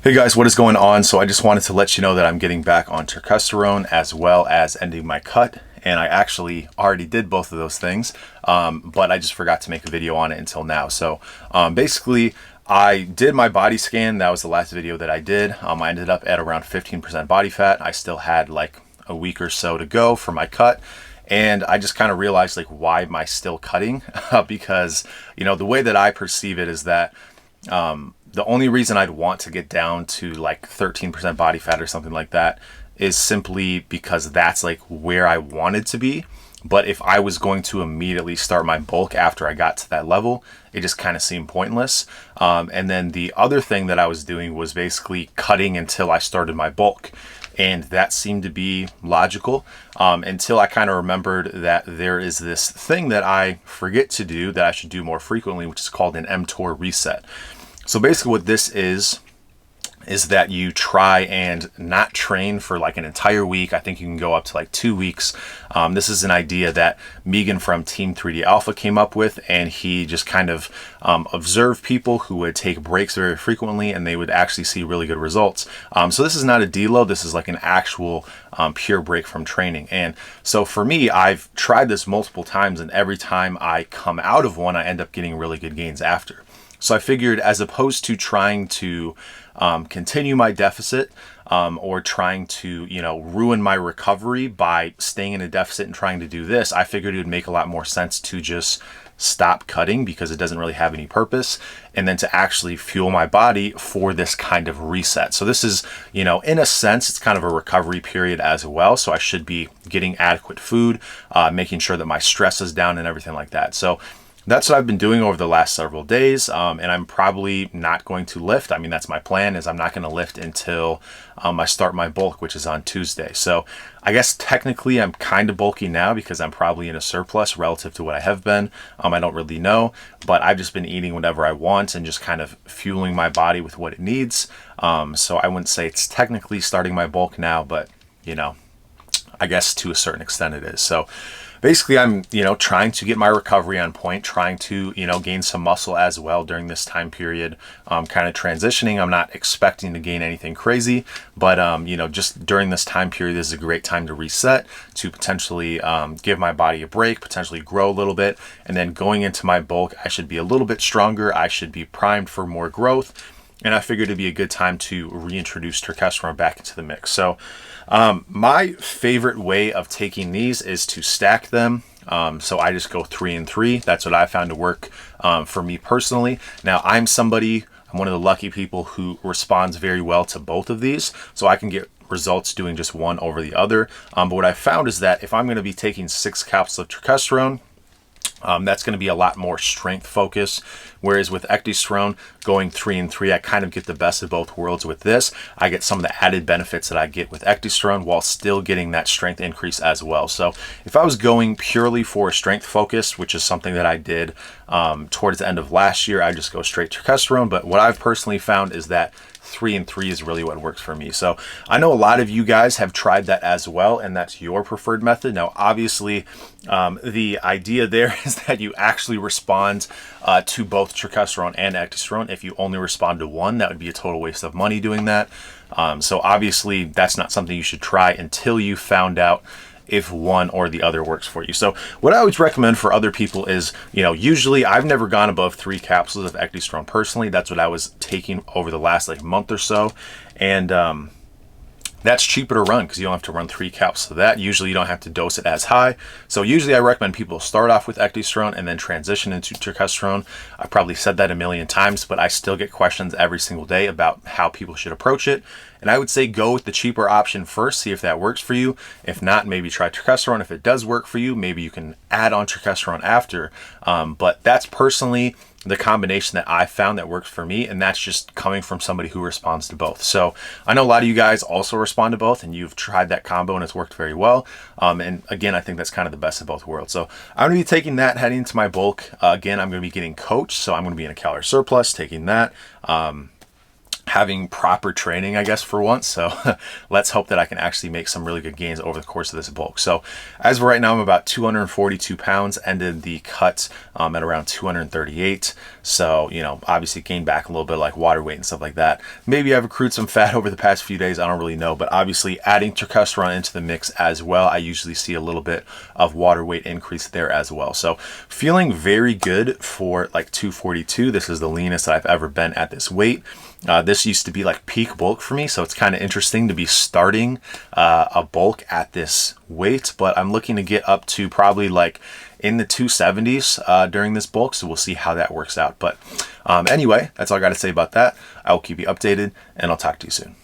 Hey guys, what is going on? So I just wanted to let you know that I'm getting back on Turkesterone as well as ending my cut. And I actually already did both of those things, but I just forgot to make a video on it until now. So basically, I did my body scan. That was the last video that I did. I ended up at around 15% body fat. I still had like a week or so to go for my cut. And I just kind of realized, like, why am I still cutting? Because, you know, the way that I perceive it is that the only reason I'd want to get down to like 13% body fat or something like that is simply because that's like where I wanted to be. But if I was going to immediately start my bulk after I got to that level, it just kind of seemed pointless. And then the other thing that I was doing was basically cutting until I started my bulk. And that seemed to be logical until I kind of remembered that there is this thing that I forget to do that I should do more frequently, which is called an mTOR reset. So basically what this is that you try and not train for like an entire week. I think you can go up to like 2 weeks. This is an idea that Megan from Team 3D Alpha came up with, and he just kind of observed people who would take breaks very frequently and they would actually see really good results. So this is not a deload. This is like an actual pure break from training. And so for me, I've tried this multiple times, and every time I come out of one, I end up getting really good gains after. So I figured, as opposed to trying to continue my deficit or trying to, ruin my recovery by staying in a deficit and trying to do this, I figured it would make a lot more sense to just stop cutting because it doesn't really have any purpose, and then to actually fuel my body for this kind of reset. So this is, in a sense, it's kind of a recovery period as well. So I should be getting adequate food, making sure that my stress is down and everything like that. So that's what I've been doing over the last several days, and I'm probably not going to lift. I mean, that's my plan, is I'm not going to lift until I start my bulk, which is on Tuesday. So I guess technically I'm kind of bulky now because I'm probably in a surplus relative to what I have been. I don't really know, but I've just been eating whatever I want and just kind of fueling my body with what it needs. So I wouldn't say it's technically starting my bulk now, but, I guess to a certain extent it is. So basically, I'm, trying to get my recovery on point, trying to, gain some muscle as well during this time period, kind of transitioning. I'm not expecting to gain anything crazy, but, just during this time period, this is a great time to reset, to potentially give my body a break, potentially grow a little bit. And then going into my bulk, I should be a little bit stronger. I should be primed for more growth. And I figured it'd be a good time to reintroduce Turkesterone back into the mix. So my favorite way of taking these is to stack them. So I just go 3 and 3. That's what I found to work for me personally. Now I'm one of the lucky people who responds very well to both of these. So I can get results doing just one over the other. But what I found is that if I'm going to be taking 6 capsules of Turkesterone, that's going to be a lot more strength focused. Whereas with ecdysterone, going 3 and 3, I kind of get the best of both worlds with this. I get some of the added benefits that I get with ecdysterone while still getting that strength increase as well. So if I was going purely for a strength focus, which is something that I did towards the end of last year, I just go straight Turkesterone. But what I've personally found is that 3 and 3 is really what works for me. So I know a lot of you guys have tried that as well, and that's your preferred method. Now, obviously, the idea there is that you actually respond to both Turkesterone and ecdysterone. If you only respond to one, that would be a total waste of money doing that. So obviously, that's not something you should try until you found out if one or the other works for you. So what I always recommend for other people is, usually I've never gone above 3 capsules of ecdysterone personally. That's what I was taking over the last month or so. And that's cheaper to run because you don't have to run 3 capsules of that. Usually you don't have to dose it as high. So usually I recommend people start off with ecdysterone and then transition into Turkesterone. I've probably said that a million times, but I still get questions every single day about how people should approach it. And I would say go with the cheaper option first, see if that works for you. If not, maybe try Turkesterone. If it does work for you, maybe you can add on Turkesterone after. But that's personally the combination that I found that works for me, and that's just coming from somebody who responds to both. So I know a lot of you guys also respond to both, and you've tried that combo and it's worked very well. And again, I think that's kind of the best of both worlds. So I'm going to be taking that heading into my bulk. Again, I'm going to be getting coached, so I'm going to be in a calorie surplus taking that. having proper training, I guess, for once. So let's hope that I can actually make some really good gains over the course of this bulk. So as of right now, I'm about 242 pounds, ended the cut at around 238. So, you know, obviously gained back a little bit, like water weight and stuff like that. Maybe I've accrued some fat over the past few days. I don't really know, but obviously adding Turkesterone into the mix as well, I usually see a little bit of water weight increase there as well. So feeling very good for like 242. This is the leanest that I've ever been at this weight. This used to be like peak bulk for me, so it's kind of interesting to be starting a bulk at this weight, but I'm looking to get up to probably like in the 270s during this bulk, so we'll see how that works out. But anyway, that's all I got to say about that. I will keep you updated, and I'll talk to you soon.